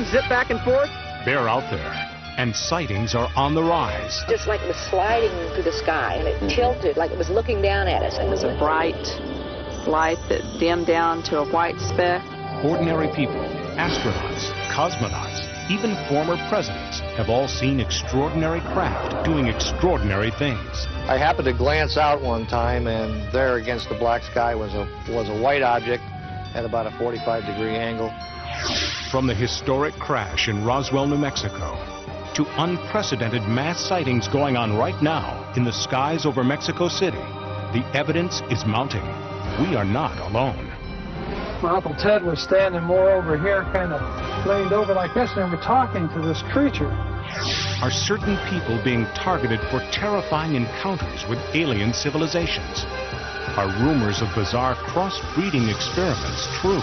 airplane zip back and forth? They're out there, and sightings are on the rise. Just like it was sliding through the sky, and it tilted like it was looking down at us. It was a bright light that dimmed down to a white speck. Ordinary people, astronauts, cosmonauts, even former presidents have all seen extraordinary craft doing extraordinary things. I happened to glance out one time, and there against the black sky was a white object at about a 45-degree angle. From the historic crash in Roswell, New Mexico, to unprecedented mass sightings going on right now in the skies over Mexico City, the evidence is mounting. We are not alone. My Uncle Ted was standing more over here, kind of leaned over like this, and we're talking to this creature. Are certain people being targeted for terrifying encounters with alien civilizations? Are rumors of bizarre cross-breeding experiments true?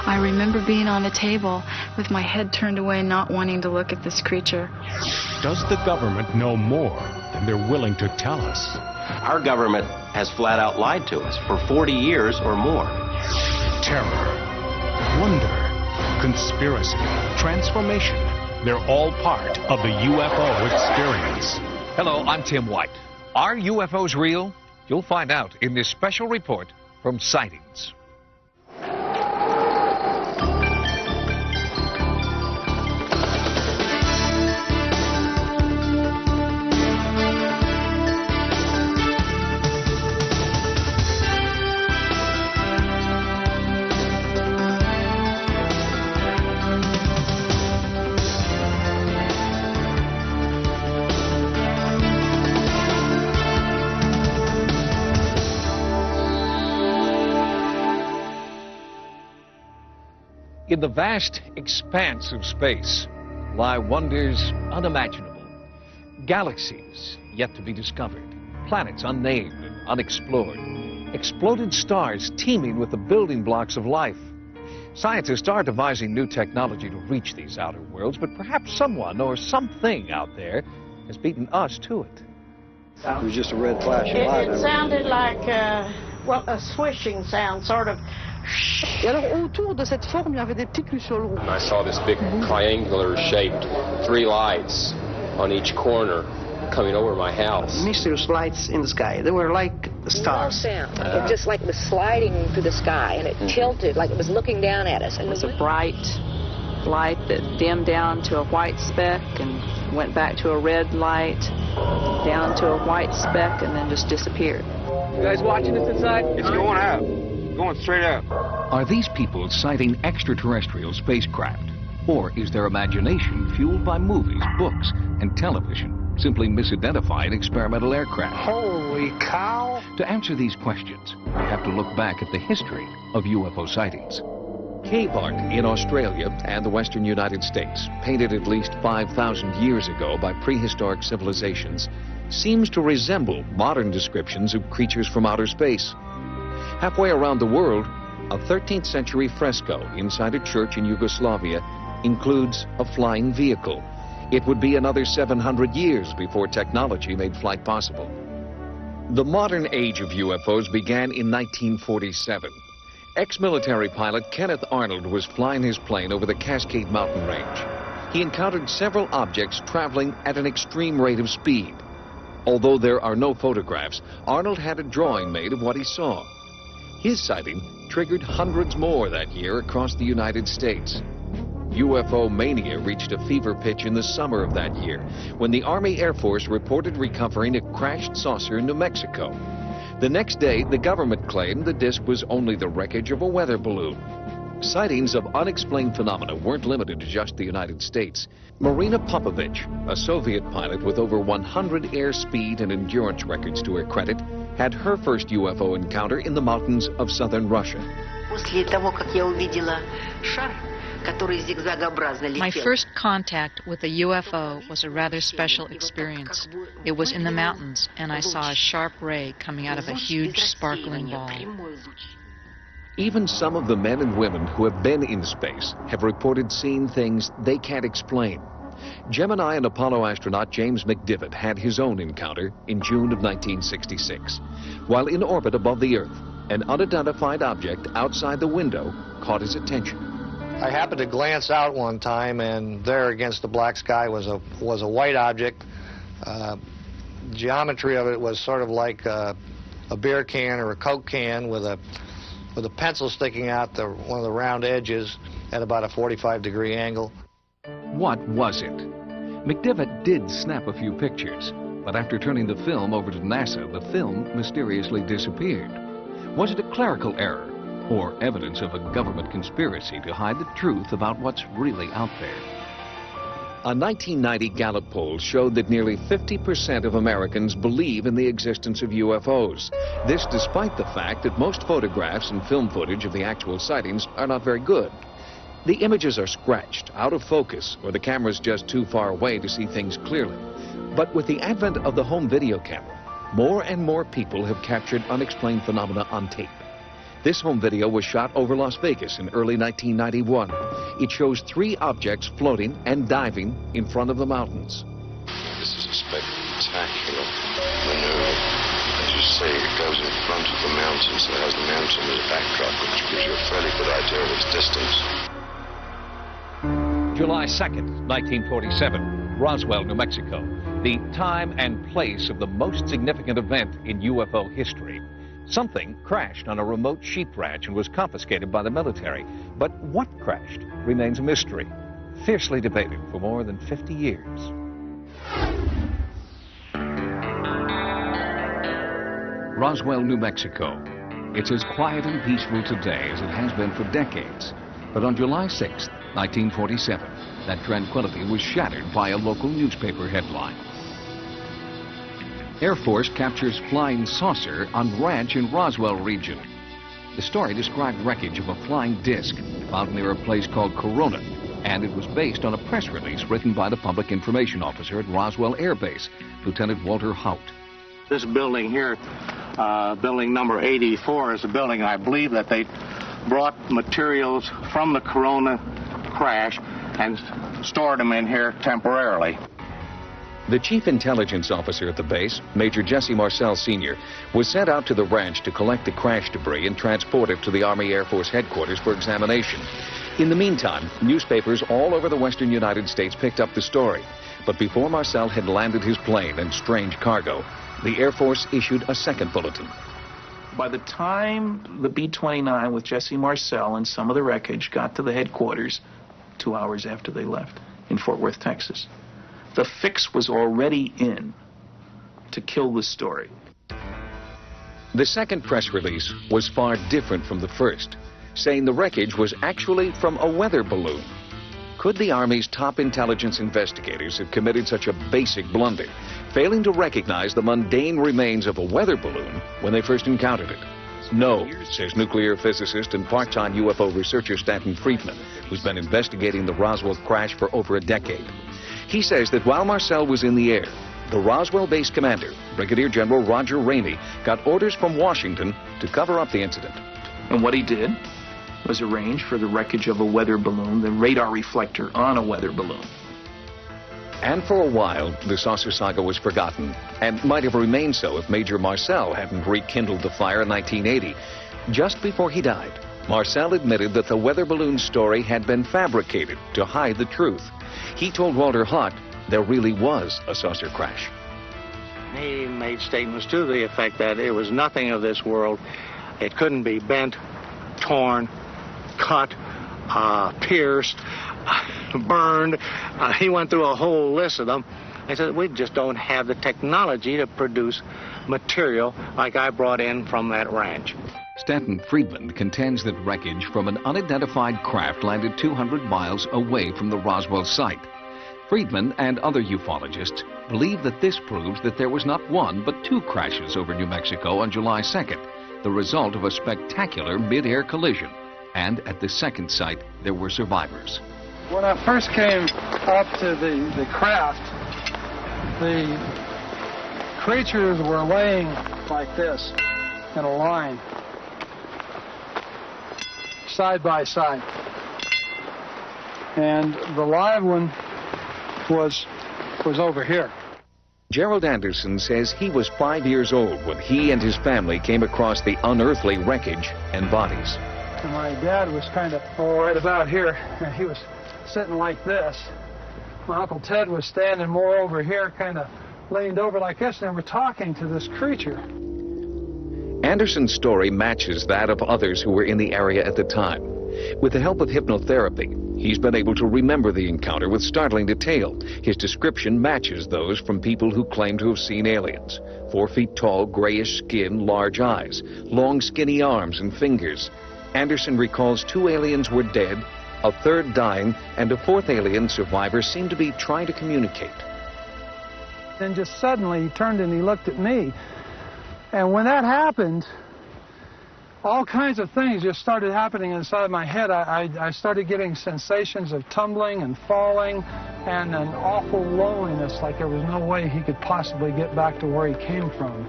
I remember being on a table with my head turned away, not wanting to look at this creature. Does the government know more than they're willing to tell us? Our government has flat out lied to us for 40 years or more. Terror, wonder, conspiracy, transformation. They're all part of the UFO experience. Hello, I'm Tim White. Are UFOs real? You'll find out in this special report from Sightings. In the vast expanse of space lie wonders unimaginable. Galaxies yet to be discovered, planets unnamed and unexplored, exploded stars teeming with the building blocks of life. Scientists are devising new technology to reach these outer worlds, but perhaps someone or something out there has beaten us to it. It was just a red flash of light. It sounded like, a swishing sound, sort of. Et alors autour de cette forme, il y avait des petits cruceaux ronds. I saw this big triangular shaped 3 lights on each corner coming over my house. Mysterious lights in the sky. They were like stars. No sound. It just like it was sliding through the sky, and it tilted like it was looking down at us. It was a bright light that dimmed down to a white speck and went back to a red light, down to a white speck, and then just disappeared. You guys watching this inside? It's going up. Going straight up. Are these people sighting extraterrestrial spacecraft? Or is their imagination fueled by movies, books, and television simply misidentifying experimental aircraft? Holy cow! To answer these questions, we have to look back at the history of UFO sightings. Cave art in Australia and the western United States, painted at least 5,000 years ago by prehistoric civilizations, seems to resemble modern descriptions of creatures from outer space. Halfway around the world, a 13th century fresco inside a church in Yugoslavia includes a flying vehicle. It would be another 700 years before technology made flight possible. The modern age of UFOs began in 1947. Ex-military pilot Kenneth Arnold was flying his plane over the Cascade Mountain Range. He encountered several objects traveling at an extreme rate of speed. Although there are no photographs, Arnold had a drawing made of what he saw. His sighting triggered hundreds more that year across the United States. UFO mania reached a fever pitch in the summer of that year when the Army Air Force reported recovering a crashed saucer in New Mexico. The next day, the government claimed the disk was only the wreckage of a weather balloon. Sightings of unexplained phenomena weren't limited to just the United States. Marina Popovich, a Soviet pilot with over 100 airspeed and endurance records to her credit, had her first UFO encounter in the mountains of southern Russia. My first contact with a UFO was a rather special experience. It was in the mountains, and I saw a sharp ray coming out of a huge sparkling ball. Even some of the men and women who have been in space have reported seeing things they can't explain. Gemini and Apollo astronaut James McDivitt had his own encounter in June of 1966. While in orbit above the Earth, an unidentified object outside the window caught his attention. I happened to glance out one time, and there against the black sky was a white object. Geometry of it was sort of like a beer can or a Coke can with a pencil sticking out one of the round edges at about a 45-degree angle. What was it? McDivitt did snap a few pictures, but after turning the film over to NASA, the film mysteriously disappeared. Was it a clerical error, or evidence of a government conspiracy to hide the truth about what's really out there? A 1990 Gallup poll showed that nearly 50% of Americans believe in the existence of UFOs. This despite the fact that most photographs and film footage of the actual sightings are not very good. The images are scratched, out of focus, or the camera's just too far away to see things clearly. But with the advent of the home video camera, more and more people have captured unexplained phenomena on tape. This home video was shot over Las Vegas in early 1991. It shows 3 objects floating and diving in front of the mountains. This is a spectacular maneuver. As you say, it goes in front of the mountains and has the mountain as a backdrop, which gives you a fairly good idea of its distance. July 2nd, 1947, Roswell, New Mexico. The time and place of the most significant event in UFO history. Something crashed on a remote sheep ranch and was confiscated by the military. But what crashed remains a mystery, fiercely debated for more than 50 years. Roswell, New Mexico. It's as quiet and peaceful today as it has been for decades. But on July 6th, 1947, that tranquility was shattered by a local newspaper headline. Air Force captures flying saucer on ranch in Roswell region. The story described wreckage of a flying disc found near a place called Corona, and it was based on a press release written by the public information officer at Roswell Air Base, Lieutenant Walter Haut. This building here, building number 84, is a building I believe that they brought materials from the Corona crash and stored them in here temporarily. The chief intelligence officer at the base, Major Jesse Marcel Sr., was sent out to the ranch to collect the crash debris and transport it to the Army Air Force headquarters for examination. In the meantime, newspapers all over the western United States picked up the story. But before Marcel had landed his plane and strange cargo, the Air Force issued a second bulletin. By the time the B-29 with Jesse Marcel and some of the wreckage got to the headquarters 2 hours after they left in Fort Worth, Texas, the fix was already in to kill the story. The second press release was far different from the first, saying the wreckage was actually from a weather balloon. Could the Army's top intelligence investigators have committed such a basic blunder, failing to recognize the mundane remains of a weather balloon when they first encountered it? No, says nuclear physicist and part-time UFO researcher Stanton Friedman, who's been investigating the Roswell crash for over a decade. He says that while Marcel was in the air, the Roswell base commander, Brigadier General Roger Ramey, got orders from Washington to cover up the incident. And what he did was arrange for the wreckage of a weather balloon, the radar reflector on a weather balloon. And for a while, the saucer saga was forgotten, and might have remained so if Major Marcel hadn't rekindled the fire in 1980. Just before he died, Marcel admitted that the weather balloon story had been fabricated to hide the truth. He told Walter Haut there really was a saucer crash. He made statements to the effect that it was nothing of this world. It couldn't be bent, torn, cut, pierced, burned. He went through a whole list of them. I said, we just don't have the technology to produce material like I brought in from that ranch. Stanton Friedman contends that wreckage from an unidentified craft landed 200 miles away from the Roswell site. Friedman and other ufologists believe that this proves that there was not one but 2 crashes over New Mexico on July 2nd, the result of a spectacular mid-air collision. And at the second site, there were survivors. When I first came up to the craft, the creatures were laying like this in a line, side by side. And the live one was over here. Gerald Anderson says he was 5 years old when he and his family came across the unearthly wreckage and bodies. And my dad was kind of right about here, and he was sitting like this. My Uncle Ted was standing more over here, kind of leaned over like this, and they were talking to this creature. Anderson's story matches that of others who were in the area at the time. With the help of hypnotherapy, he's been able to remember the encounter with startling detail. His description matches those from people who claim to have seen aliens. 4 feet tall, grayish skin, large eyes, long skinny arms and fingers. Anderson recalls 2 aliens were dead, a 3rd dying, and a 4th alien survivor seemed to be trying to communicate. Then just suddenly he turned and he looked at me. And when that happened, all kinds of things just started happening inside my head. I started getting sensations of tumbling and falling and an awful loneliness, like there was no way he could possibly get back to where he came from.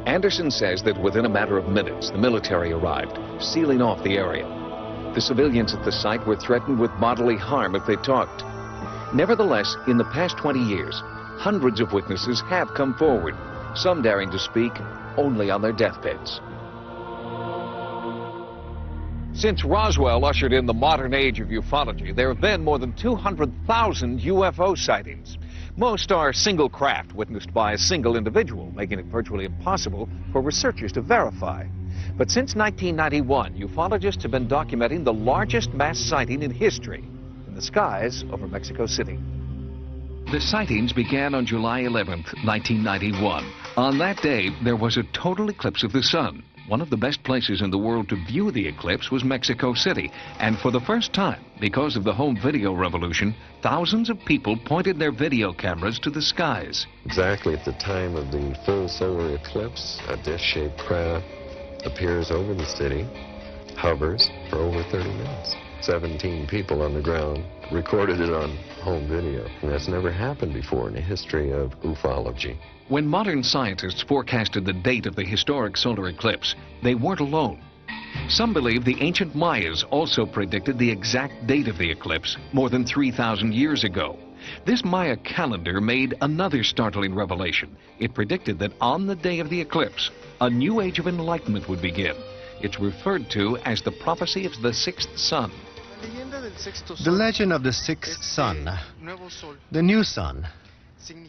Anderson says that within a matter of minutes, the military arrived, sealing off the area. The civilians at the site were threatened with bodily harm if they talked. Nevertheless, in the past 20 years, hundreds of witnesses have come forward, some daring to speak only on their deathbeds. Since Roswell ushered in the modern age of ufology, there have been more than 200,000 UFO sightings. Most are single craft witnessed by a single individual, making it virtually impossible for researchers to verify. But since 1991, ufologists have been documenting the largest mass sighting in history in the skies over Mexico City. The sightings began on July 11th, 1991. On that day, there was a total eclipse of the sun. One of the best places in the world to view the eclipse was Mexico City. And for the first time, because of the home video revolution, thousands of people pointed their video cameras to the skies. Exactly at the time of the full solar eclipse, a disc-shaped craft appears over the city, hovers for over 30 minutes. 17 people on the ground recorded it on home video. And that's never happened before in the history of ufology. When modern scientists forecasted the date of the historic solar eclipse, they weren't alone. Some believe the ancient Mayas also predicted the exact date of the eclipse more than 3,000 years ago. This Maya calendar made another startling revelation. It predicted that on the day of the eclipse, a new age of enlightenment would begin. It's referred to as the prophecy of the sixth sun. The legend of the sixth sun, the new sun,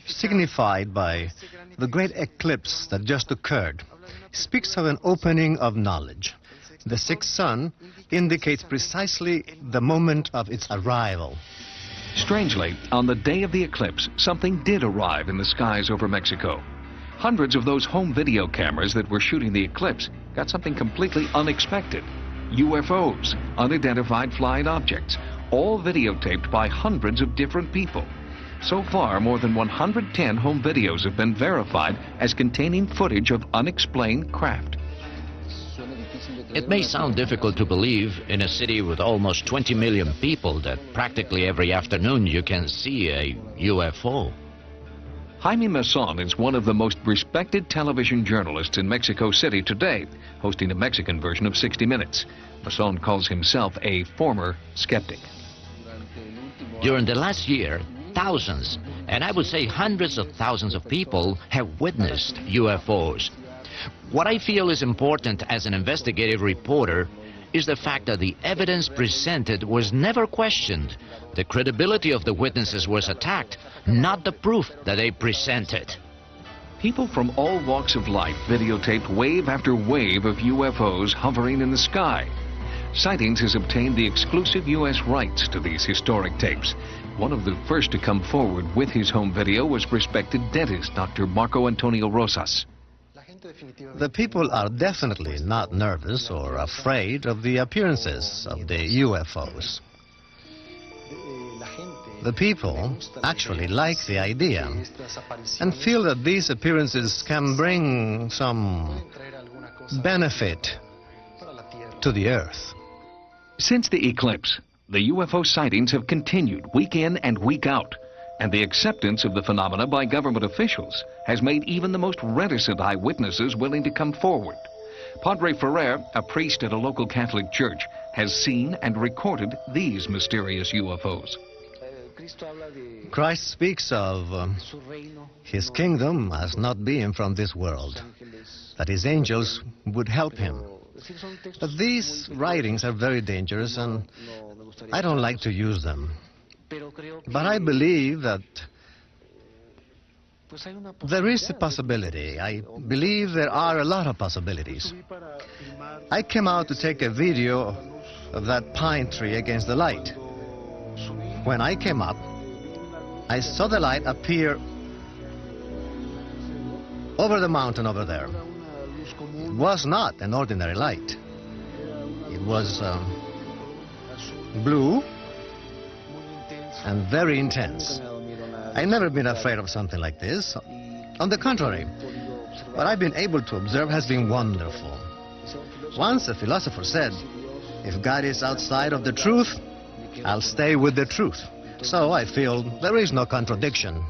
signified by the great eclipse that just occurred, speaks of an opening of knowledge. The sixth sun indicates precisely the moment of its arrival. Strangely, on the day of the eclipse, something did arrive in the skies over Mexico. Hundreds of those home video cameras that were shooting the eclipse got something completely unexpected. UFOs, unidentified flying objects, all videotaped by hundreds of different people. So far, more than 110 home videos have been verified as containing footage of unexplained craft. It may sound difficult to believe in a city with almost 20 million people that practically every afternoon you can see a UFO. Jaime Mason is one of the most respected television journalists in Mexico City today, hosting a Mexican version of 60 Minutes. Mason calls himself a former skeptic. During the last year, thousands, and I would say hundreds of thousands of people have witnessed UFOs. What I feel is important as an investigative reporter is the fact that the evidence presented was never questioned. The credibility of the witnesses was attacked, not the proof that they presented. People from all walks of life videotaped wave after wave of UFOs hovering in the sky. Sightings has obtained the exclusive U.S. rights to these historic tapes. One of the first to come forward with his home video was respected dentist Dr. Marco Antonio Rosas. The people are definitely not nervous or afraid of the appearances of the UFOs. The people actually like the idea and feel that these appearances can bring some benefit to the Earth. Since the eclipse, the UFO sightings have continued week in and week out, and the acceptance of the phenomena by government officials has made even the most reticent eyewitnesses willing to come forward. Padre Ferrer, a priest at a local Catholic church, has seen and recorded these mysterious UFOs. Christ speaks of his kingdom as not being from this world, that his angels would help him But these writings are very dangerous, and I don't like to use them. But I believe that there is a possibility. I believe there are a lot of possibilities. I came out to take a video of that pine tree against the light. When I came up, I saw the light appear over the mountain over there. It was not an ordinary light. It was blue and very intense. I've never been afraid of something like this. On the contrary, what I've been able to observe has been wonderful. Once a philosopher said, if God is outside of the truth, I'll stay with the truth. So I feel there is no contradiction.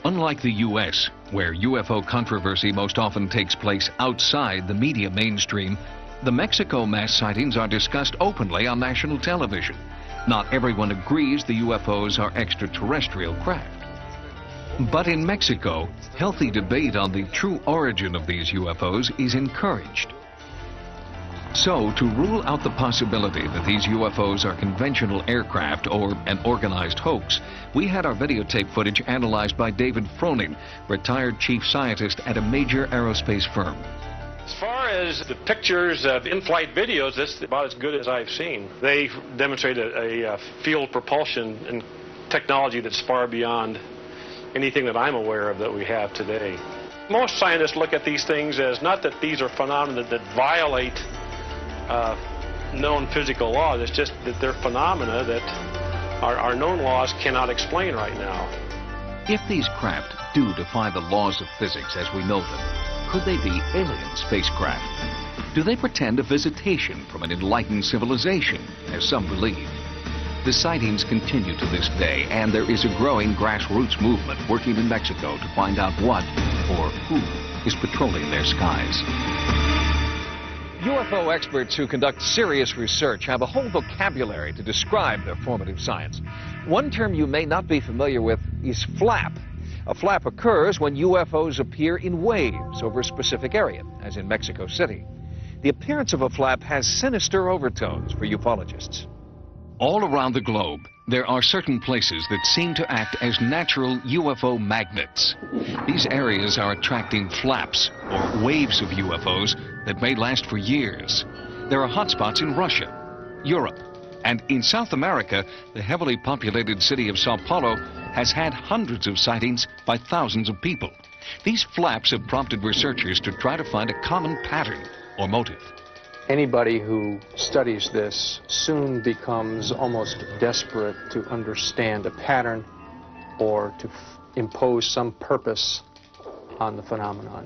Unlike the U.S., where UFO controversy most often takes place outside the media mainstream, the Mexico mass sightings are discussed openly on national television. Not everyone agrees the UFOs are extraterrestrial craft. But in Mexico, healthy debate on the true origin of these UFOs is encouraged. So, to rule out the possibility that these UFOs are conventional aircraft or an organized hoax, we had our videotape footage analyzed by David Froning, retired chief scientist at a major aerospace firm. As far as the pictures of in-flight videos, this is about as good as I've seen. They demonstrate a field propulsion and technology that's far beyond anything that I'm aware of that we have today. Most scientists look at these things as not that these are phenomena that violate known physical laws. It's just that they're phenomena that our known laws cannot explain right now. If these craft do defy the laws of physics as we know them, could they be alien spacecraft? Do they portend a visitation from an enlightened civilization, as some believe? The sightings continue to this day, and there is a growing grassroots movement working in Mexico to find out what or who is patrolling their skies. UFO experts who conduct serious research have a whole vocabulary to describe their formative science. One term you may not be familiar with is flap. A flap occurs when UFOs appear in waves over a specific area, as in Mexico City. The appearance of a flap has sinister overtones for ufologists. All around the globe, there are certain places that seem to act as natural UFO magnets. These areas are attracting flaps, or waves of UFOs, that may last for years. There are hotspots in Russia, Europe, and in South America, the heavily populated city of Sao Paulo has had hundreds of sightings by thousands of people. These flaps have prompted researchers to try to find a common pattern or motive. Anybody who studies this soon becomes almost desperate to understand a pattern or to impose some purpose on the phenomenon.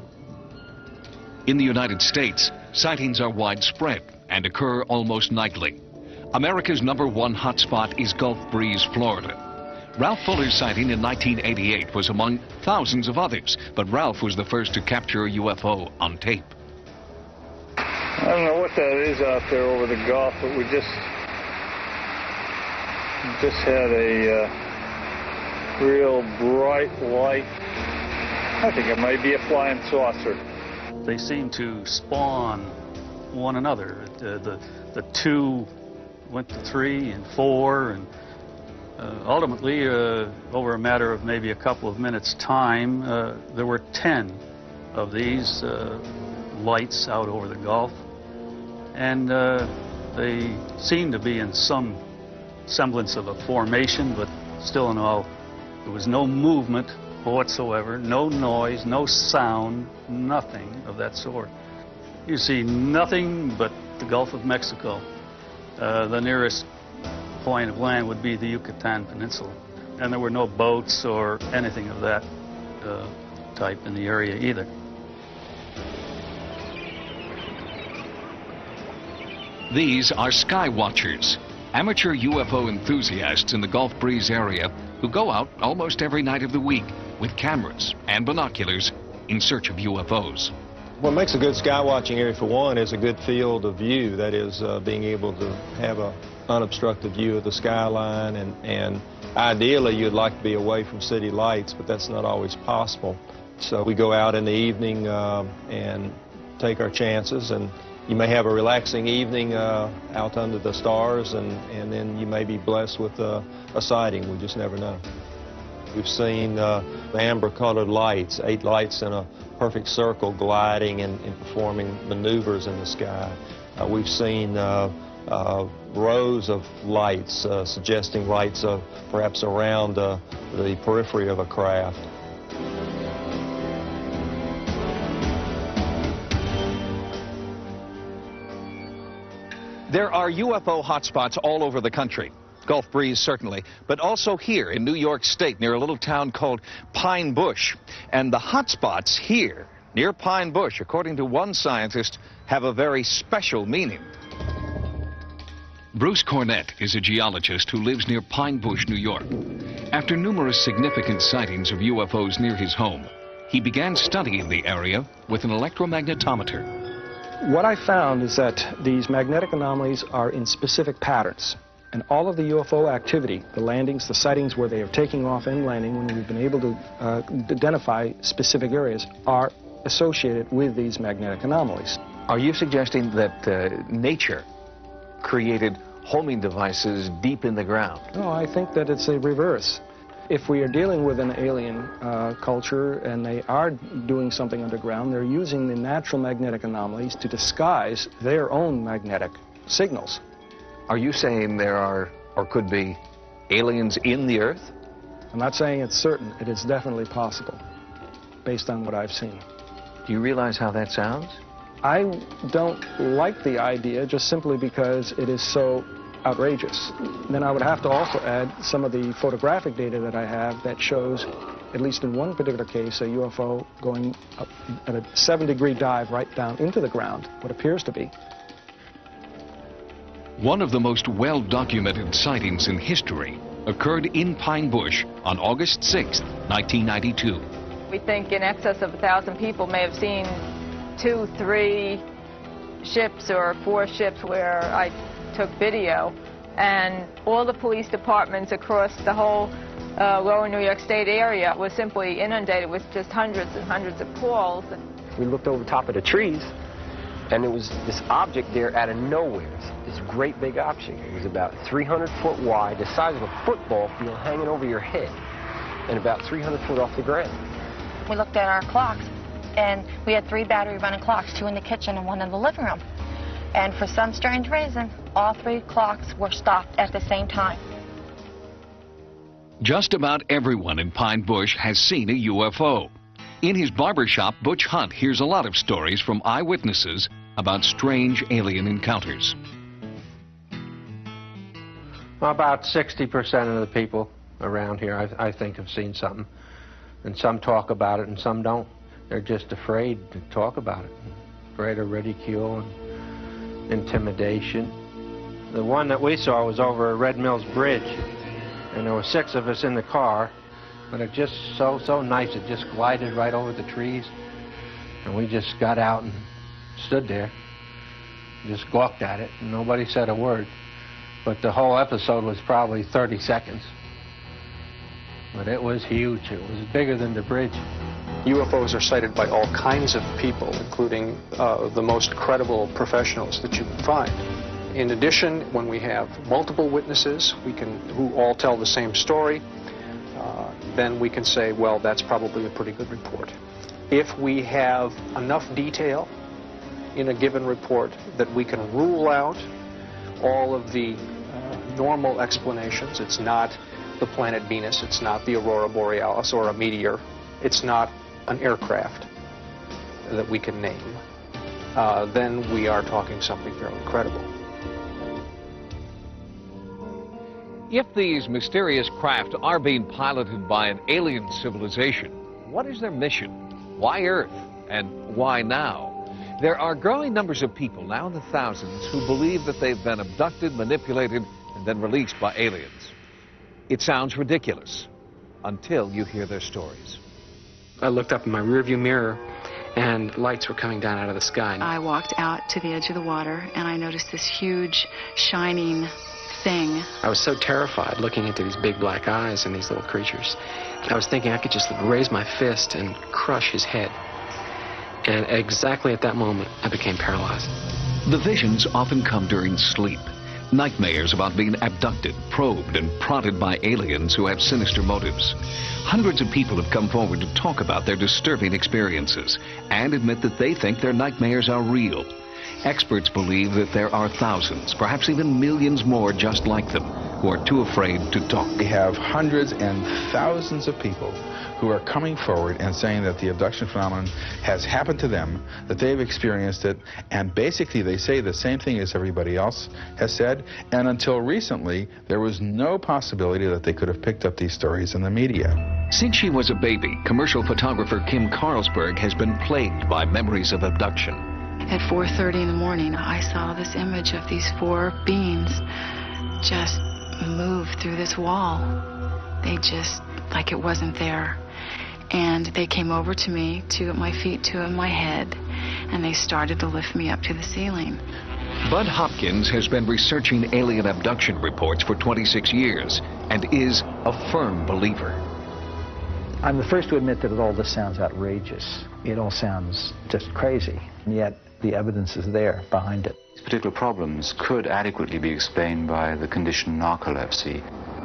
In the United States, sightings are widespread and occur almost nightly. America's #1 hotspot is Gulf Breeze, Florida. Ralph Fuller's sighting in 1988 was among thousands of others, but Ralph was the first to capture a UFO on tape. I don't know what that is out there over the Gulf, but we just had a real bright light. I think it might be a flying saucer. They seem to spawn one another. The two went to 3 and 4, and ultimately, over a matter of maybe a couple of minutes' time, there were 10 of these lights out over the Gulf. And they seemed to be in some semblance of a formation, but still in all, there was no movement whatsoever, no noise, no sound, nothing of that sort. You see nothing but the Gulf of Mexico. The nearest point of land would be the Yucatan Peninsula. And there were no boats or anything of that type in the area either. These are sky watchers, amateur UFO enthusiasts in the Gulf Breeze area who go out almost every night of the week with cameras and binoculars in search of UFOs. What makes a good sky watching area, for one, is a good field of view. That is, being able to have an unobstructed view of the skyline, and ideally you'd like to be away from city lights, but that's not always possible. So we go out in the evening and take our chances, and you may have a relaxing evening out under the stars, and then you may be blessed with a sighting. We just never know. We've seen amber-colored lights, 8 lights in a perfect circle gliding and performing maneuvers in the sky. We've seen rows of lights, suggesting lights perhaps around the periphery of a craft. There are UFO hotspots all over the country. Gulf Breeze, certainly, but also here in New York State near a little town called Pine Bush. And the hotspots here near Pine Bush, according to one scientist, have a very special meaning. Bruce Cornett is a geologist who lives near Pine Bush, New York. After numerous significant sightings of UFOs near his home, he began studying the area with an electromagnetometer. What I found is that these magnetic anomalies are in specific patterns. And all of the UFO activity, the landings, the sightings where they are taking off and landing, when we've been able to identify specific areas, are associated with these magnetic anomalies. Are you suggesting that nature created homing devices deep in the ground? No, I think that it's a reverse. If we are dealing with an alien culture and they are doing something underground, they're using the natural magnetic anomalies to disguise their own magnetic signals. Are you saying there are, or could be, aliens in the Earth? I'm not saying it's certain. It is definitely possible, based on what I've seen. Do you realize how that sounds? I don't like the idea just simply because it is so outrageous. Then I would have to also add some of the photographic data that I have that shows, at least in one particular case, a UFO going up at a 7-degree dive right down into the ground, what appears to be. One of the most well-documented sightings in history occurred in Pine Bush on August 6, 1992. We think in excess of 1,000 people may have seen 2, 3 ships or 4 ships where I took video, and all the police departments across the whole lower New York State area was simply inundated with just hundreds and hundreds of calls. We looked over the top of the trees, and there was this object there out of nowhere, this great big object. It was about 300 foot wide, the size of a football field hanging over your head, and about 300 foot off the ground. We looked at our clocks, and we had 3 battery-running clocks, 2 in the kitchen and 1 in the living room. And for some strange reason, all 3 clocks were stopped at the same time. Just about everyone in Pine Bush has seen a UFO. In his barbershop, Butch Hunt hears a lot of stories from eyewitnesses about strange alien encounters. About 60% of the people around here, I think, have seen something. And some talk about it and some don't. They're just afraid to talk about it. Afraid of ridicule and intimidation. The one that we saw was over at Red Mills Bridge. And there were 6 of us in the car. But it just so nice. It just glided right over the trees. And we just got out and stood there. Just gawked at it. And nobody said a word. But the whole episode was probably 30 seconds. But it was huge. It was bigger than the bridge. UFOs are cited by all kinds of people, including the most credible professionals that you can find. In addition, when we have multiple witnesses who all tell the same story, then we can say, well, that's probably a pretty good report. If we have enough detail in a given report that we can rule out all of the normal explanations, it's not the planet Venus, it's not the aurora borealis or a meteor, it's not an aircraft that we can name, then we are talking something fairly credible. If these mysterious craft are being piloted by an alien civilization, what is their mission? Why Earth? And why now? There are growing numbers of people, now in the thousands, who believe that they've been abducted, manipulated, and then released by aliens. It sounds ridiculous until you hear their stories. I looked up in my rearview mirror and lights were coming down out of the sky. I walked out to the edge of the water and I noticed this huge shining thing. I was so terrified looking into these big black eyes and these little creatures. I was thinking I could just raise my fist and crush his head. And exactly at that moment, I became paralyzed. The visions often come during sleep. Nightmares about being abducted, probed, and prodded by aliens who have sinister motives. Hundreds of people have come forward to talk about their disturbing experiences and admit that they think their nightmares are real. Experts believe that there are thousands, perhaps even millions more just like them, who are too afraid to talk. We have hundreds and thousands of people who are coming forward and saying that the abduction phenomenon has happened to them, that they've experienced it, and basically they say the same thing as everybody else has said, and until recently, there was no possibility that they could have picked up these stories in the media. Since she was a baby, commercial photographer Kim Carlsberg has been plagued by memories of abduction. At 4:30 in the morning, I saw this image of these 4 beings just move through this wall. They just, like it wasn't there. And they came over to me, 2 at my feet, 2 at my head, and they started to lift me up to the ceiling. Bud Hopkins has been researching alien abduction reports for 26 years and is a firm believer. I'm the first to admit that all this sounds outrageous. It all sounds just crazy, and yet the evidence is there behind it. These particular problems could adequately be explained by the condition narcolepsy.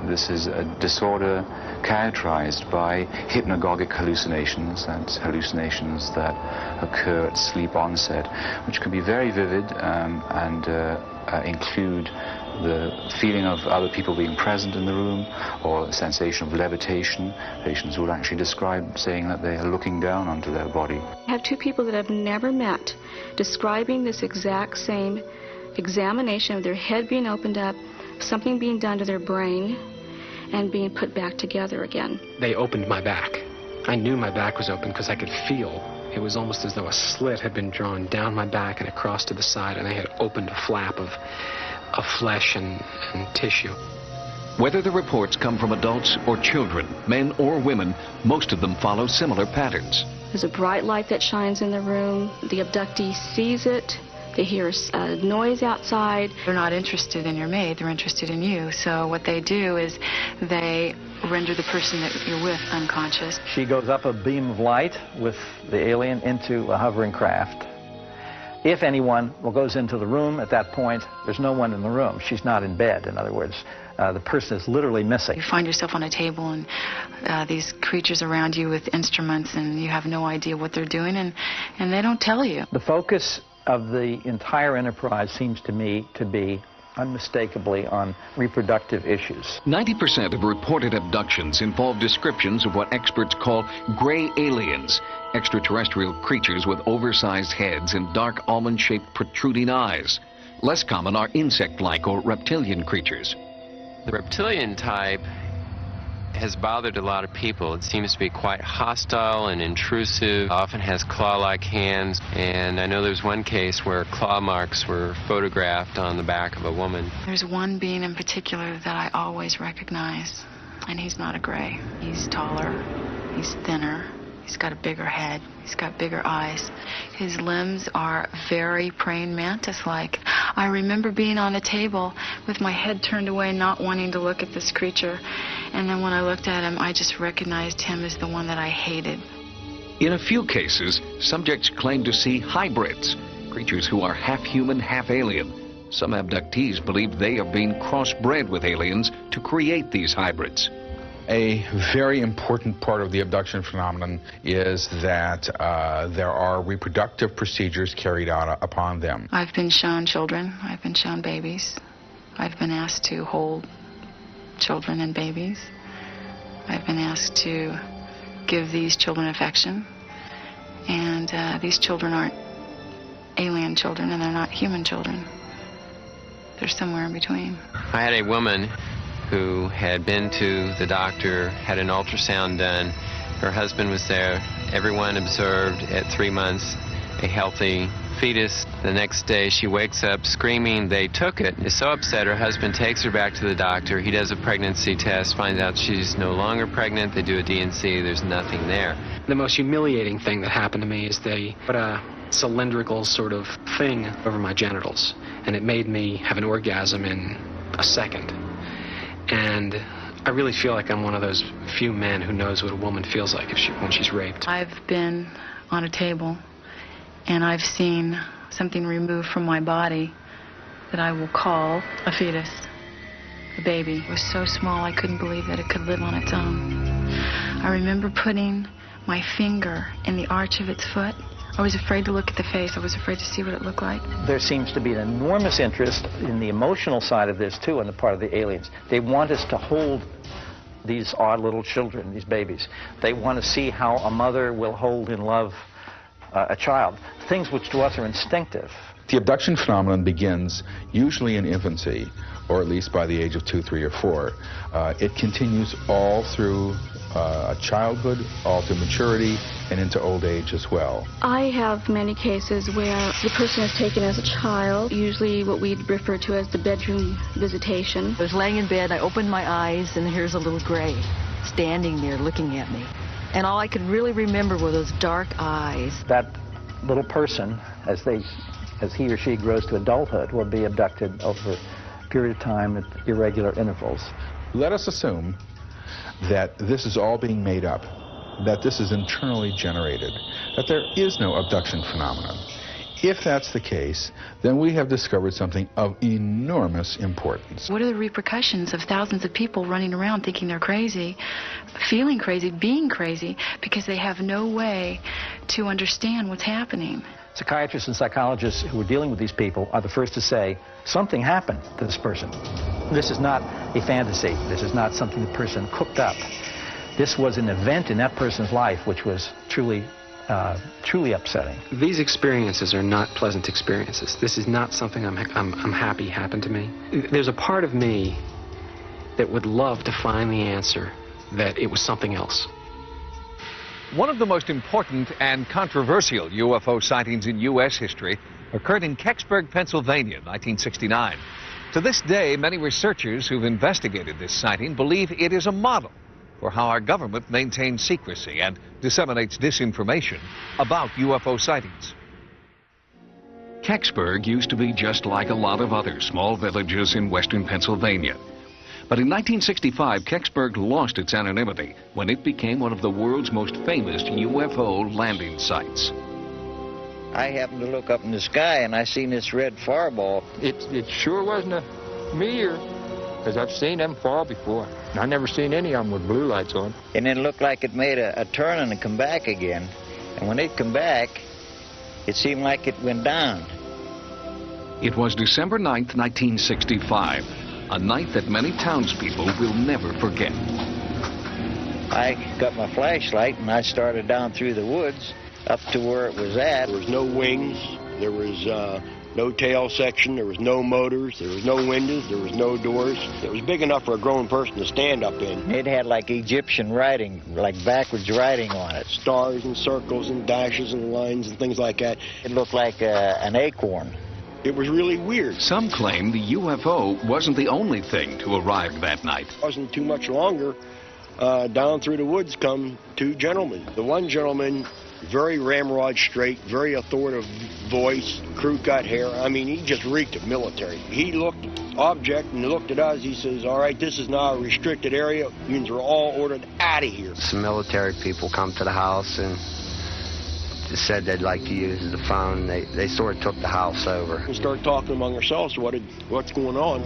This is a disorder characterized by hypnagogic hallucinations, that's hallucinations that occur at sleep onset, which can be very vivid and include the feeling of other people being present in the room, or a sensation of levitation. Patients will actually describe saying that they are looking down onto their body. I have 2 people that I've never met describing this exact same examination of their head being opened up, something being done to their brain, and being put back together again. They opened my back. I knew my back was open because I could feel. It was almost as though a slit had been drawn down my back and across to the side, and they had opened a flap of flesh and tissue. Whether the reports come from adults or children, men or women, most of them follow similar patterns. There's a bright light that shines in the room. The abductee sees it. They hear a noise outside. They're not interested in your maid, they're interested in you. So what they do is they render the person that you're with unconscious. She goes up a beam of light with the alien into a hovering craft. If anyone goes into the room at that point, there's no one in the room. She's not in bed, in other words. The person is literally missing. You find yourself on a table and these creatures around you with instruments, and you have no idea what they're doing, and they don't tell you. The focus of the entire enterprise seems to me to be unmistakably on reproductive issues. 90% of reported abductions involve descriptions of what experts call gray aliens, extraterrestrial creatures with oversized heads and dark almond-shaped protruding eyes. Less common are insect-like or reptilian creatures. The reptilian type has bothered a lot of people. It seems to be quite hostile and intrusive, often has claw-like hands, and I know there's one case where claw marks were photographed on the back of a woman. There's one being in particular that I always recognize, and he's not a gray. He's taller, he's thinner, he's got a bigger head, he's got bigger eyes. His limbs are very praying mantis-like. I remember being on a table with my head turned away, not wanting to look at this creature. And then when I looked at him, I just recognized him as the one that I hated. In a few cases, subjects claim to see hybrids, creatures who are half human, half alien. Some abductees believe they are being crossbred with aliens to create these hybrids. A very important part of the abduction phenomenon is that there are reproductive procedures carried out upon them. I've been shown children. I've been shown babies. I've been asked to hold children and babies. I've been asked to give these children affection. And these children aren't alien children, and they're not human children. They're somewhere in between. I had a woman who had been to the doctor, had an ultrasound done. Her husband was there. Everyone observed at 3 months a healthy fetus. The next day she wakes up screaming. They took it. Is so upset, her husband takes her back to the doctor. He does a pregnancy test, finds out she's no longer pregnant. They do a D&C. There's nothing there. The most humiliating thing that happened to me is they put a cylindrical sort of thing over my genitals, and it made me have an orgasm in a second. And I really feel like I'm one of those few men who knows what a woman feels like when she's raped. I've been on a table and I've seen something removed from my body that I will call a fetus, a baby. It was so small I couldn't believe that it could live on its own. I remember putting my finger in the arch of its foot. I was afraid to look at the face. I was afraid to see what it looked like. There seems to be an enormous interest in the emotional side of this, too, on the part of the aliens. They want us to hold these odd little children, these babies. They want to see how a mother will hold in love a child, things which to us are instinctive. The abduction phenomenon begins usually in infancy, or at least by the age of 2, 3, or 4. It continues all through childhood, all through maturity, and into old age as well. I have many cases where the person is taken as a child, usually what we refer to as the bedroom visitation. I was laying in bed, I opened my eyes, and here's a little gray standing there looking at me. And all I could really remember were those dark eyes. That little person, as he or she grows to adulthood, will be abducted over a period of time at irregular intervals. Let us assume that this is all being made up, that this is internally generated, that there is no abduction phenomenon. If that's the case, then we have discovered something of enormous importance. What are the repercussions of thousands of people running around thinking they're crazy, feeling crazy, being crazy, because they have no way to understand what's happening? Psychiatrists and psychologists who are dealing with these people are the first to say, something happened to this person. This is not a fantasy. This is not something the person cooked up. This was an event in that person's life which was truly upsetting. These experiences are not pleasant experiences. This is not something I'm happy happened to me. There's a part of me that would love to find the answer that it was something else. One of the most important and controversial UFO sightings in U.S. history occurred in Kecksburg, Pennsylvania, in 1969. To this day, many researchers who've investigated this sighting believe it is a model for how our government maintains secrecy and disseminates disinformation about UFO sightings. Kecksburg used to be just like a lot of other small villages in western Pennsylvania. But in 1965, Kecksburg lost its anonymity when it became one of the world's most famous UFO landing sites. I happened to look up in the sky and I seen this red fireball. It sure wasn't a meteor, because I've seen them fall before. I never seen any of them with blue lights on. And it looked like it made a turn and come back again. And when it come back, it seemed like it went down. It was December 9th, 1965, a night that many townspeople will never forget. I got my flashlight and I started down through the woods up to where it was at. There was no wings, there was no tail section, there was no motors, there was no windows, there was no doors. It was big enough for a grown person to stand up in. It had like Egyptian writing, like backwards writing on it. Stars and circles and dashes and lines and things like that. It looked like an acorn. It was really weird. Some claim the UFO wasn't the only thing to arrive that night. It wasn't too much longer. Down through the woods come two gentlemen. The one gentleman, very ramrod straight, very authoritative voice, crew-cut hair. I mean, he just reeked of military. He looked at the object and looked at us. He says, all right, this is now a restricted area. Means we're all ordered out of here. Some military people come to the house and said they'd like to use the phone. They sort of took the house over. We started talking among ourselves, what's going on.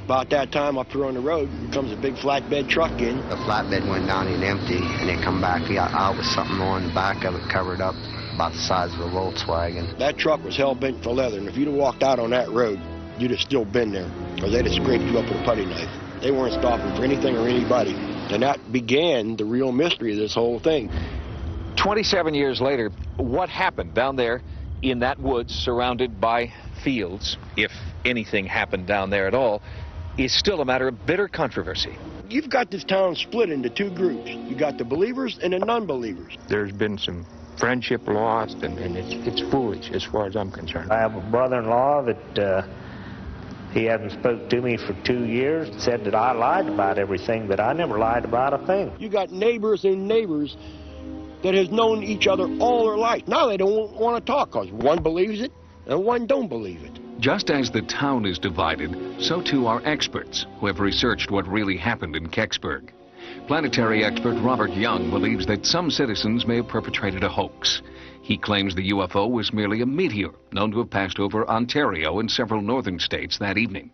About that time, up here on the road, comes a big flatbed truck in. The flatbed went down and empty, and it come back. He got out with something on the back of it, covered up about the size of a Volkswagen. That truck was hell-bent for leather, and if you'd have walked out on that road, you'd have still been there, because they'd have scraped you up with a putty knife. They weren't stopping for anything or anybody. And that began the real mystery of this whole thing. 27 years later, what happened down there in that woods surrounded by fields, if anything happened down there at all, is still a matter of bitter controversy. You've got this town split into two groups. You got the believers and the non-believers. There's been some friendship lost, and it's foolish as far as I'm concerned. I have a brother-in-law that he hasn't spoke to me for 2 years, said that I lied about everything, but I never lied about a thing. You got neighbors and neighbors that has known each other all their life. Now they don't want to talk because one believes it and one don't believe it. Just as the town is divided, so too are experts who have researched what really happened in Kecksburg. Planetary expert Robert Young believes that some citizens may have perpetrated a hoax. He claims the UFO was merely a meteor, known to have passed over Ontario and several northern states that evening.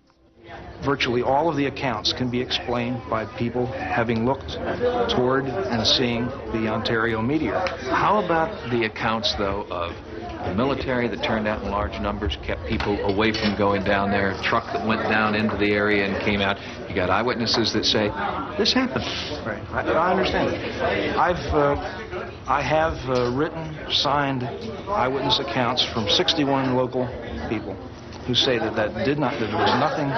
Virtually all of the accounts can be explained by people having looked toward and seeing the Ontario meteor. How about the accounts, though, of the military that turned out in large numbers, kept people away from going down there, a truck that went down into the area and came out? You got eyewitnesses that say, this happened. Right. I understand it. I have written, signed eyewitness accounts from 61 local people who say that there was nothing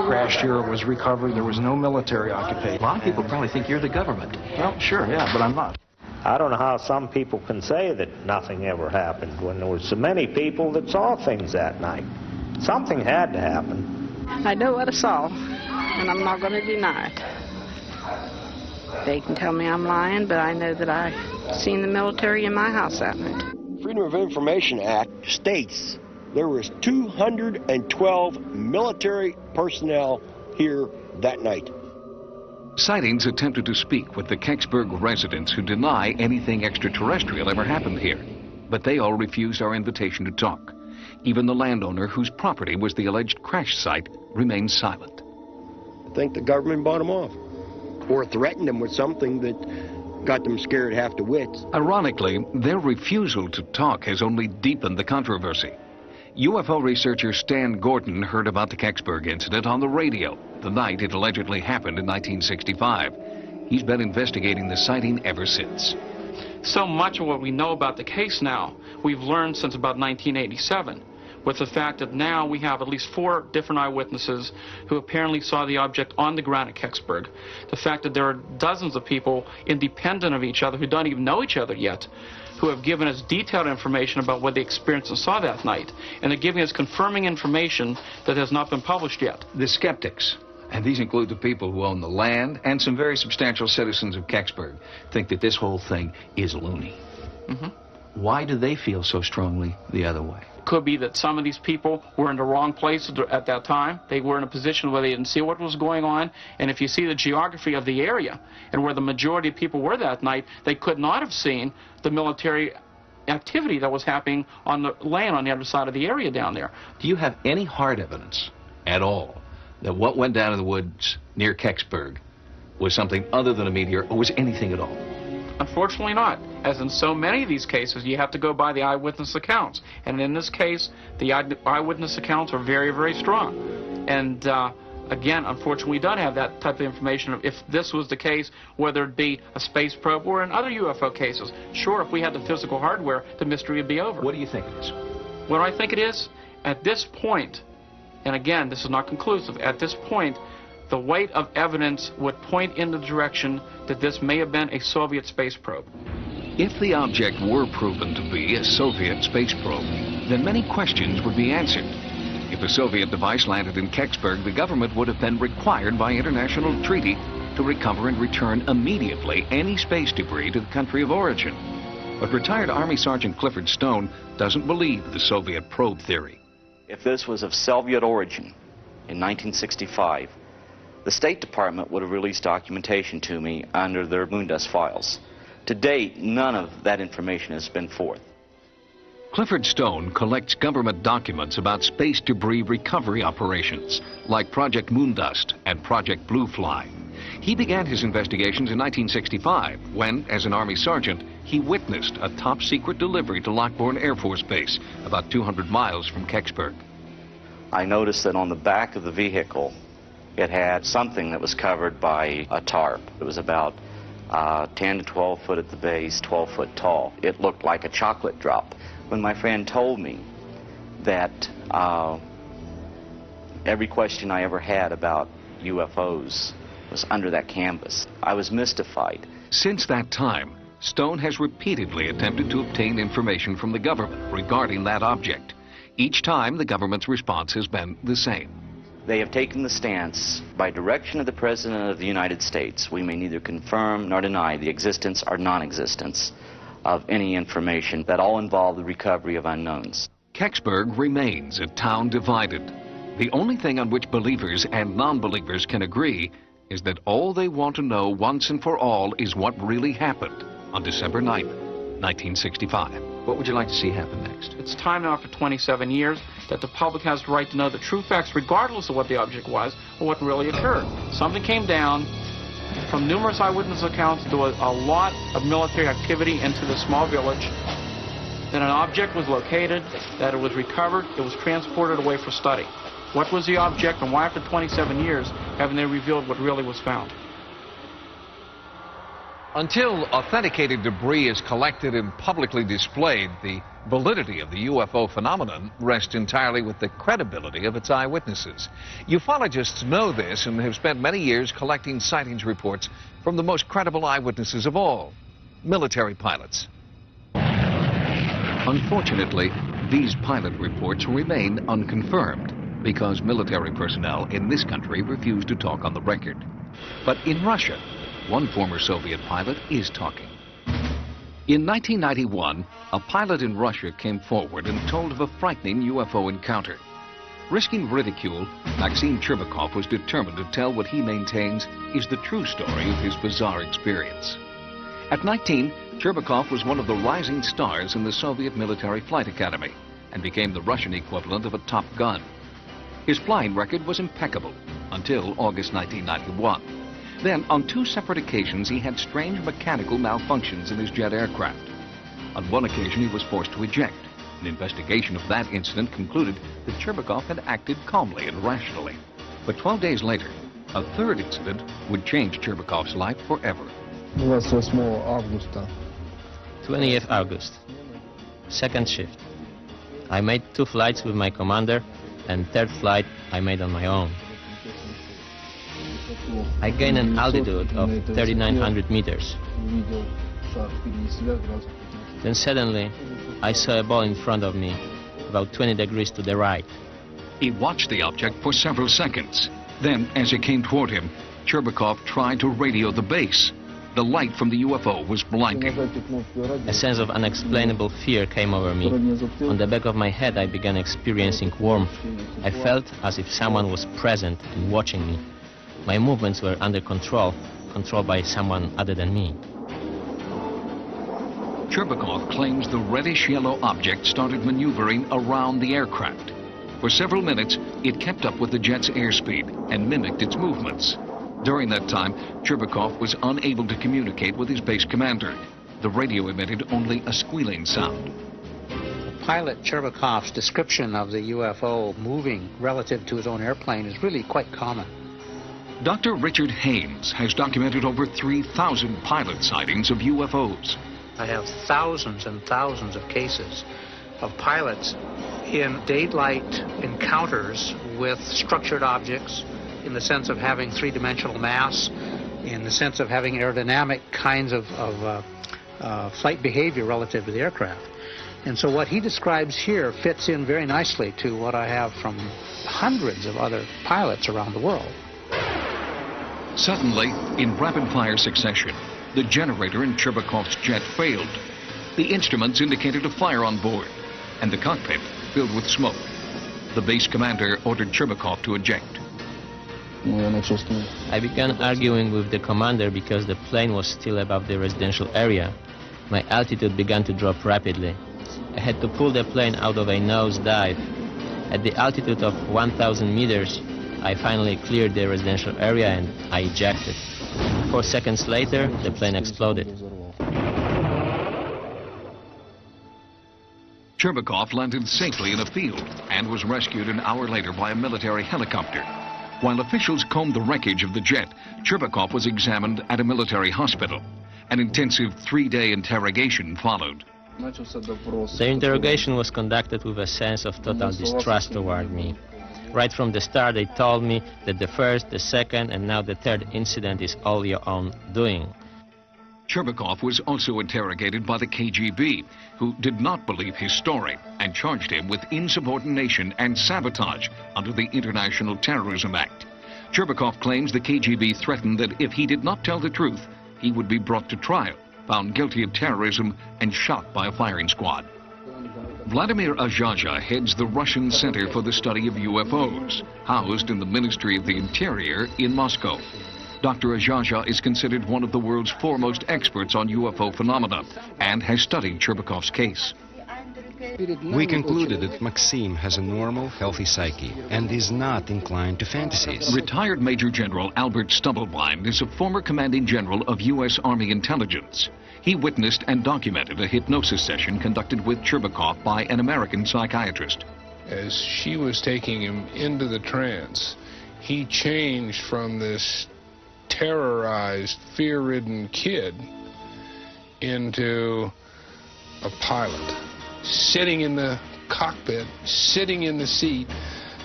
crashed here or was recovered. There was no military occupation. A lot of people probably think you're the government. Well, sure, yeah, but I'm not. I don't know how some people can say that nothing ever happened when there were so many people that saw things that night. Something had to happen. I know what I saw, and I'm not going to deny it. They can tell me I'm lying, but I know that I seen the military in my house that night. Freedom of Information Act states there was 212 military personnel here that night. Sightings attempted to speak with the Kecksburg residents who deny anything extraterrestrial ever happened here, but they all refused our invitation to talk. Even the landowner whose property was the alleged crash site remained silent. I think the government bought them off, or threatened them with something that got them scared half to wits. Ironically, their refusal to talk has only deepened the controversy. UFO researcher Stan Gordon heard about the Kecksburg incident on the radio the night it allegedly happened in 1965. He's been investigating the sighting ever since. So much of what we know about the case now, we've learned since about 1987, with the fact that now we have at least 4 different eyewitnesses who apparently saw the object on the ground at Kecksburg. The fact that there are dozens of people independent of each other who don't even know each other yet, who have given us detailed information about what they experienced and saw that night. And they're giving us confirming information that has not been published yet. The skeptics, and these include the people who own the land and some very substantial citizens of Kecksburg, think that this whole thing is loony. Why do they feel so strongly the other way? Could be that some of these people were in the wrong place at that time. They were in a position where they didn't see what was going on. And if you see the geography of the area and where the majority of people were that night, they could not have seen the military activity that was happening on the land on the other side of the area down there. Do you have any hard evidence at all that what went down in the woods near Kecksburg was something other than a meteor, or was anything at all? Unfortunately not. As in so many of these cases, you have to go by the eyewitness accounts. And in this case, the eyewitness accounts are very, very strong. And again, unfortunately, we don't have that type of information. If this was the case, whether it be a space probe or in other UFO cases, sure, if we had the physical hardware, the mystery would be over. What do you think it is? What do I think it is? At this point, and again, this is not conclusive, at this point, the weight of evidence would point in the direction that this may have been a Soviet space probe. If the object were proven to be a Soviet space probe, then many questions would be answered. If a Soviet device landed in Kecksburg, the government would have been required by international treaty to recover and return immediately any space debris to the country of origin. But retired Army Sergeant Clifford Stone doesn't believe the Soviet probe theory. If this was of Soviet origin in 1965, the State Department would have released documentation to me under their Moondust files. To date, none of that information has been forth. Clifford Stone collects government documents about space debris recovery operations, like Project Moondust and Project Blue Fly. He began his investigations in 1965 when, as an Army sergeant, he witnessed a top-secret delivery to Lockbourne Air Force Base, about 200 miles from Kecksburg. I noticed that on the back of the vehicle, it had something that was covered by a tarp. It was about 10 to 12 foot at the base, 12 foot tall. It looked like a chocolate drop. When my friend told me that every question I ever had about UFOs was under that canvas, I was mystified. Since that time, Stone has repeatedly attempted to obtain information from the government regarding that object. Each time, the government's response has been the same. They have taken the stance, by direction of the President of the United States, we may neither confirm nor deny the existence or non-existence of any information that all involve the recovery of unknowns. Kecksburg remains a town divided. The only thing on which believers and non-believers can agree is that all they want to know once and for all is what really happened on December 9th, 1965. What would you like to see happen next? It's time now, after 27 years, that the public has the right to know the true facts, regardless of what the object was or what really occurred. Something came down. From numerous eyewitness accounts, there was a lot of military activity into the small village. Then an object was located, that it was recovered, it was transported away for study. What was the object, and why after 27 years haven't they revealed what really was found? Until authenticated debris is collected and publicly displayed, the validity of the UFO phenomenon rests entirely with the credibility of its eyewitnesses. Ufologists know this and have spent many years collecting sightings reports from the most credible eyewitnesses of all, military pilots. Unfortunately, these pilot reports remain unconfirmed because military personnel in this country refuse to talk on the record. But in Russia, one former Soviet pilot is talking. In 1991, a pilot in Russia came forward and told of a frightening UFO encounter. Risking ridicule, Maxim Cherbakov was determined to tell what he maintains is the true story of his bizarre experience. At 19, Cherbakov was one of the rising stars in the Soviet Military Flight Academy and became the Russian equivalent of a Top Gun. His flying record was impeccable until August 1991. Then, on two separate occasions, he had strange mechanical malfunctions in his jet aircraft. On one occasion, he was forced to eject. An investigation of that incident concluded that Cherbakov had acted calmly and rationally. But 12 days later, a third incident would change Cherbakov's life forever. 20th August, second shift. I made 2 flights with my commander, and third flight I made on my own. I gained an altitude of 3,900 meters. Then suddenly, I saw a ball in front of me, about 20 degrees to the right. He watched the object for several seconds. Then, as it came toward him, Cherbakov tried to radio the base. The light from the UFO was blinding. A sense of unexplainable fear came over me. On the back of my head, I began experiencing warmth. I felt as if someone was present and watching me. My movements were under control, controlled by someone other than me. Cherbakov claims the reddish-yellow object started maneuvering around the aircraft. For several minutes, it kept up with the jet's airspeed and mimicked its movements. During that time, Cherbakov was unable to communicate with his base commander. The radio emitted only a squealing sound. Pilot Cherbakov's description of the UFO moving relative to his own airplane is really quite common. Dr. Richard Haynes has documented over 3,000 pilot sightings of UFOs. I have thousands and thousands of cases of pilots in daylight encounters with structured objects, in the sense of having three-dimensional mass, in the sense of having aerodynamic kinds of flight behavior relative to the aircraft. And so what he describes here fits in very nicely to what I have from hundreds of other pilots around the world. Suddenly, in rapid-fire succession, the generator in Cherbakov's jet failed. The instruments indicated a fire on board, and the cockpit filled with smoke. The base commander ordered Cherbakov to eject. I began arguing with the commander because the plane was still above the residential area. My altitude began to drop rapidly. I had to pull the plane out of a nose dive. At the altitude of 1,000 meters, I finally cleared the residential area and I ejected. 4 seconds later, the plane exploded. Cherbakov landed safely in a field and was rescued an hour later by a military helicopter. While officials combed the wreckage of the jet, Cherbakov was examined at a military hospital. An intensive 3-day interrogation followed. The interrogation was conducted with a sense of total distrust toward me. Right from the start, they told me that the first, the second, and now the third incident is all your own doing. Cherbakov was also interrogated by the KGB, who did not believe his story and charged him with insubordination and sabotage under the International Terrorism Act. Cherbakov claims the KGB threatened that if he did not tell the truth, he would be brought to trial, found guilty of terrorism, and shot by a firing squad. Vladimir Azhaja heads the Russian Center for the Study of UFOs, housed in the Ministry of the Interior in Moscow. Dr. Ajaja is considered one of the world's foremost experts on UFO phenomena and has studied Cherbakov's case. We concluded that Maxim has a normal, healthy psyche and is not inclined to fantasies. Retired Major General Albert Stubblebine is a former commanding general of U.S. Army intelligence. He witnessed and documented a hypnosis session conducted with Cherbakov by an American psychiatrist. As she was taking him into the trance, he changed from this terrorized, fear-ridden kid into a pilot, sitting in the cockpit, sitting in the seat,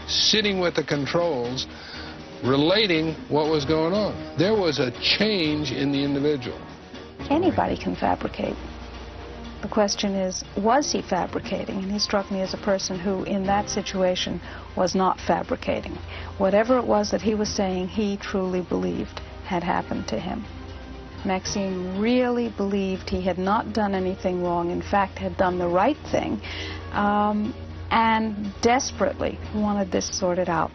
sitting with the controls, relating what was going on. There was a change in the individual. Anybody can fabricate. The question is, was he fabricating? And he struck me as a person who, in that situation, was not fabricating. Whatever it was that he was saying, he truly believed had happened to him. Maxime really believed he had not done anything wrong, in fact, had done the right thing, and desperately wanted this sorted out.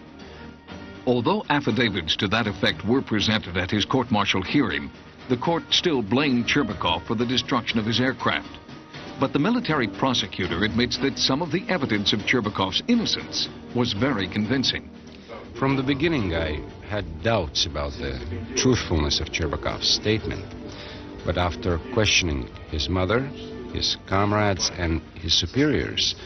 Although affidavits to that effect were presented at his court-martial hearing, the court still blamed Cherbakov for the destruction of his aircraft. But the military prosecutor admits that some of the evidence of Cherbakov's innocence was very convincing. From the beginning, I had doubts about the truthfulness of Cherbakov's statement. But after questioning his mother, his comrades, and his superiors,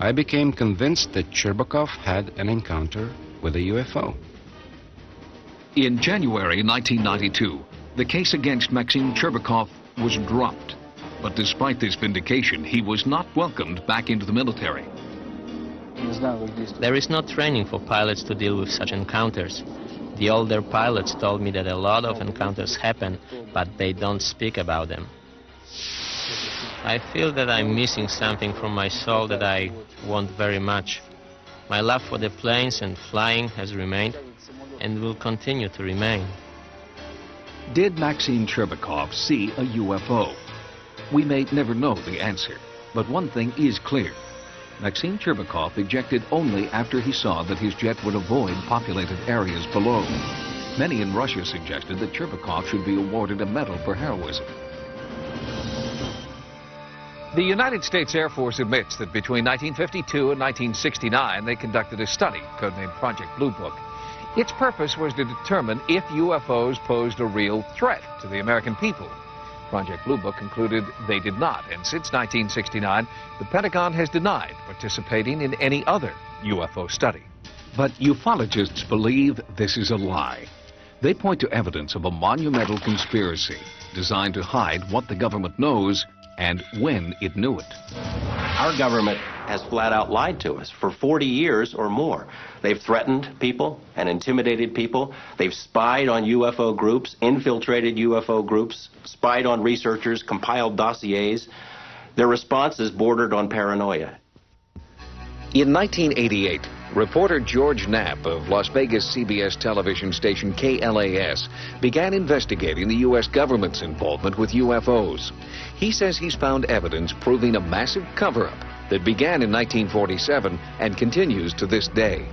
I became convinced that Cherbakov had an encounter with a UFO. In January 1992, the case against Maxim Cherbakov was dropped. But despite this vindication, he was not welcomed back into the military. There is no training for pilots to deal with such encounters. The older pilots told me that a lot of encounters happen, but they don't speak about them. I feel that I'm missing something from my soul that I want very much. My love for the planes and flying has remained and will continue to remain. Did Maxim Cherbakov see a UFO? We may never know the answer, but one thing is clear. Maxim Cherbakov ejected only after he saw that his jet would avoid populated areas below. Many in Russia suggested that Cherbakov should be awarded a medal for heroism. The United States Air Force admits that between 1952 and 1969, they conducted a study, codenamed Project Blue Book. Its purpose was to determine if UFOs posed a real threat to the American people. Project Blue Book concluded they did not, and since 1969, the Pentagon has denied participating in any other UFO study. But ufologists believe this is a lie. They point to evidence of a monumental conspiracy designed to hide what the government knows and when it knew it. Our government has flat out lied to us for 40 years or more. They've threatened people and intimidated people. They've spied on UFO groups, infiltrated UFO groups, spied on researchers, compiled dossiers. Their responses bordered on paranoia. In 1988, reporter George Knapp of Las Vegas CBS television station KLAS began investigating the U.S. government's involvement with UFOs. He says he's found evidence proving a massive cover-up that began in 1947 and continues to this day.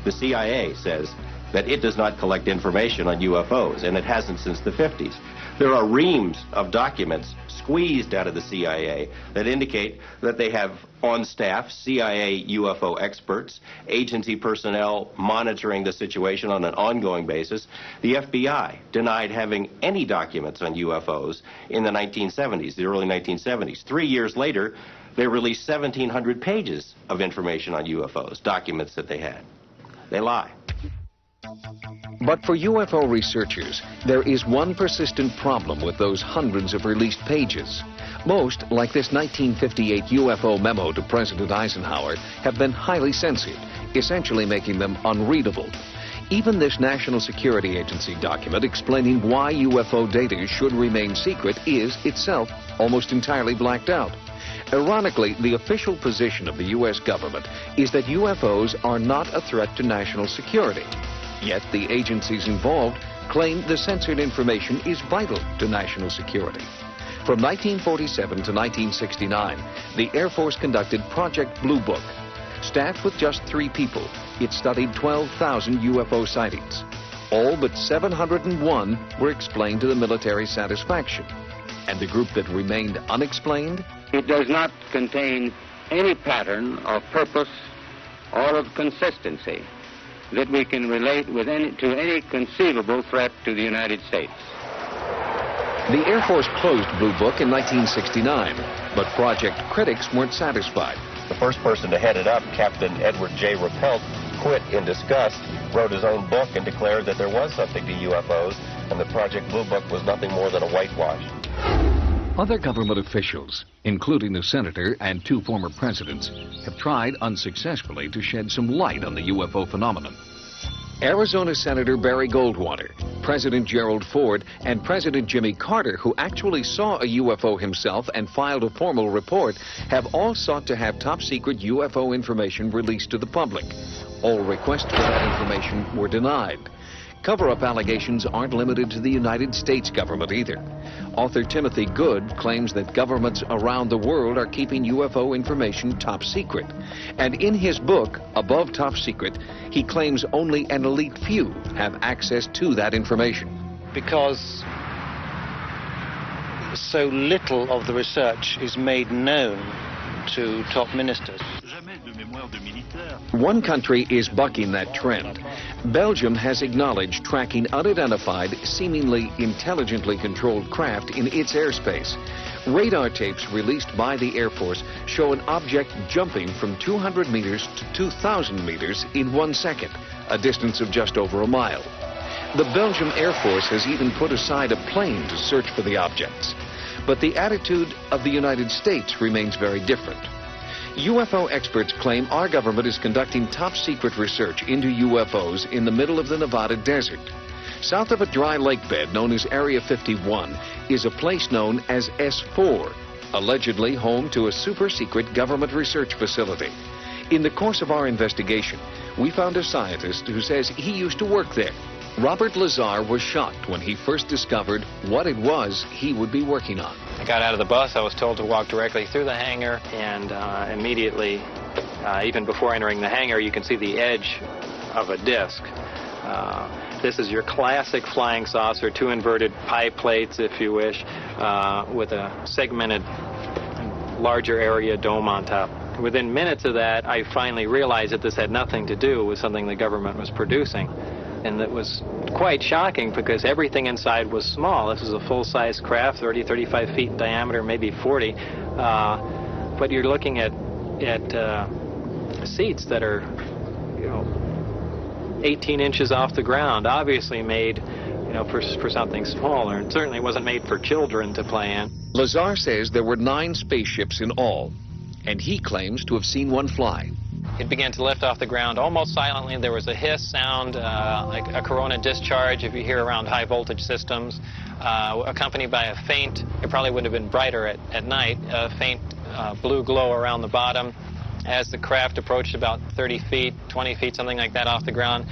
The CIA says that it does not collect information on UFOs, and it hasn't since the 50s. There are reams of documents squeezed out of the CIA that indicate that they have on staff CIA UFO experts, agency personnel monitoring the situation on an ongoing basis. The FBI denied having any documents on UFOs in the 1970s, the early 1970s. 3 years later, they released 1,700 pages of information on UFOs, documents that they had. They lie. But for UFO researchers, there is one persistent problem with those hundreds of released pages. Most, like this 1958 UFO memo to President Eisenhower, have been highly censored, essentially making them unreadable. Even this National Security Agency document explaining why UFO data should remain secret is itself almost entirely blacked out. Ironically, the official position of the U.S. government is that UFOs are not a threat to national security. Yet the agencies involved claim the censored information is vital to national security. From 1947 to 1969, the Air Force conducted Project Blue Book. Staffed with just 3 people, it studied 12,000 UFO sightings. All but 701 were explained to the military's satisfaction. And the group that remained unexplained? It does not contain any pattern of purpose or of consistency that we can relate to any conceivable threat to the United States. The Air Force closed Blue Book in 1969, but project critics weren't satisfied. The first person to head it up, Captain Edward J. Rappelt, quit in disgust, wrote his own book, and declared that there was something to UFOs, and the Project Blue Book was nothing more than a whitewash. Other government officials, including the senator and 2 former presidents, have tried unsuccessfully to shed some light on the UFO phenomenon. Arizona Senator Barry Goldwater, President Gerald Ford, and President Jimmy Carter, who actually saw a UFO himself and filed a formal report, have all sought to have top-secret UFO information released to the public. All requests for that information were denied. Cover-up allegations aren't limited to the United States government either. Author Timothy Good claims that governments around the world are keeping UFO information top secret. And in his book, Above Top Secret, he claims only an elite few have access to that information. Because so little of the research is made known to top ministers. One country is bucking that trend. Belgium has acknowledged tracking unidentified, seemingly intelligently controlled craft in its airspace. Radar tapes released by the Air Force show an object jumping from 200 meters to 2,000 meters in 1 second, a distance of just over a mile. The Belgian Air Force has even put aside a plane to search for the objects. But the attitude of the United States remains very different. UFO experts claim our government is conducting top-secret research into UFOs in the middle of the Nevada desert. South of a dry lake bed known as Area 51 is a place known as S4, allegedly home to a super-secret government research facility. In the course of our investigation, we found a scientist who says he used to work there. Robert Lazar was shocked when he first discovered what it was he would be working on. I got out of the bus. I was told to walk directly through the hangar, and immediately, even before entering the hangar, you can see the edge of a disc. This is your classic flying saucer, 2 inverted pie plates, if you wish, with a segmented, larger area dome on top. Within minutes of that, I finally realized that this had nothing to do with something the government was producing. And it was quite shocking because everything inside was small. This is a full-size craft, 30, 35 feet in diameter, maybe 40. But you're looking at seats that are, 18 inches off the ground, obviously made, for something smaller. And certainly wasn't made for children to play in. Lazar says there were 9 spaceships in all, and he claims to have seen one fly. It began to lift off the ground almost silently. There was a hiss sound, like a corona discharge if you hear around high voltage systems, accompanied by a faint, it probably would have been brighter at night, a faint blue glow around the bottom. As the craft approached about 30 feet, 20 feet, something like that off the ground,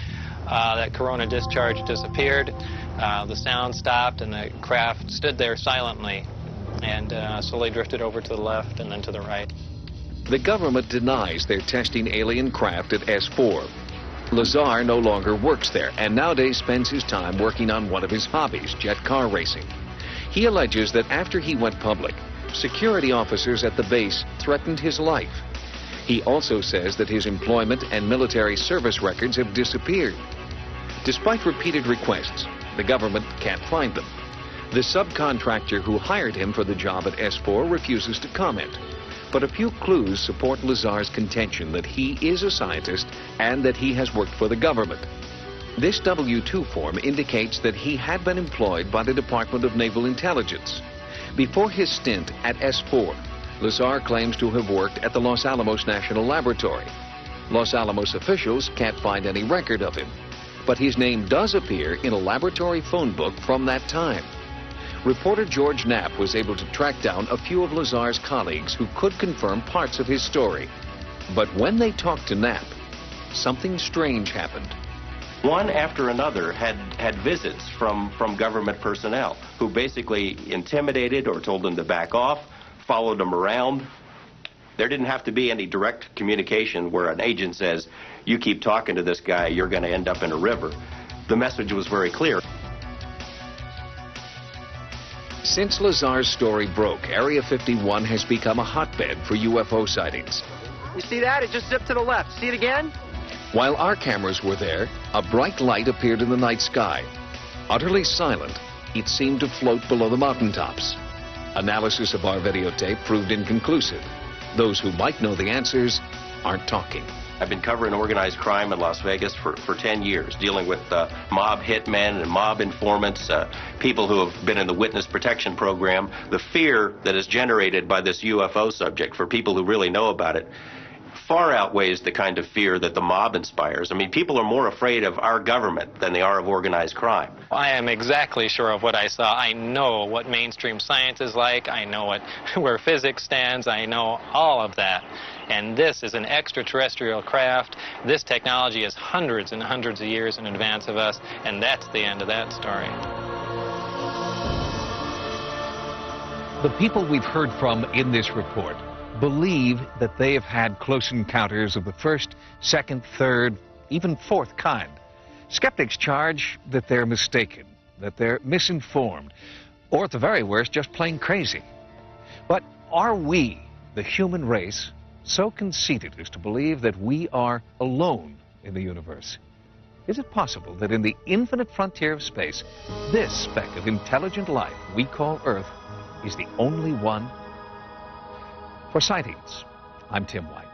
that corona discharge disappeared. The sound stopped and the craft stood there silently and slowly drifted over to the left and then to the right. The government denies they're testing alien craft at S4. Lazar no longer works there and nowadays spends his time working on one of his hobbies, jet car racing. He alleges that after he went public, security officers at the base threatened his life. He also says that his employment and military service records have disappeared. Despite repeated requests, the government can't find them. The subcontractor who hired him for the job at S4 refuses to comment. But a few clues support Lazar's contention that he is a scientist and that he has worked for the government. This W-2 form indicates that he had been employed by the Department of Naval Intelligence. Before his stint at S4, Lazar claims to have worked at the Los Alamos National Laboratory. Los Alamos officials can't find any record of him, but his name does appear in a laboratory phone book from that time. Reporter George Knapp was able to track down a few of Lazar's colleagues who could confirm parts of his story. But when they talked to Knapp, something strange happened. One after another had visits from government personnel who basically intimidated or told them to back off, followed them around. There didn't have to be any direct communication where an agent says, you keep talking to this guy, you're going to end up in a river. the message was very clear. Since Lazar's story broke, Area 51 has become a hotbed for UFO sightings. You see that? It just zipped to the left. See it again? While our cameras were there, a bright light appeared in the night sky. Utterly silent, it seemed to float below the mountaintops. Analysis of our videotape proved inconclusive. Those who might know the answers aren't talking. I've been covering organized crime in Las Vegas for 10 years, dealing with mob hitmen and mob informants, people who have been in the witness protection program. The fear that is generated by this UFO subject for people who really know about it far outweighs the kind of fear that the mob inspires. I mean, people are more afraid of our government than they are of organized crime. I am exactly sure of what I saw. I know what mainstream science is like. I know where physics stands. I know all of that. And this is an extraterrestrial craft. This technology is hundreds and hundreds of years in advance of us, and that's the end of that story. The people we've heard from in this report believe that they have had close encounters of the first, second, third, even fourth kind. Skeptics charge that they're mistaken, that they're misinformed, or at the very worst, just plain crazy. But are we, the human race, so conceited as to believe that we are alone in the universe? Is it possible that in the infinite frontier of space, this speck of intelligent life we call Earth is the only one? For Sightings, I'm Tim White.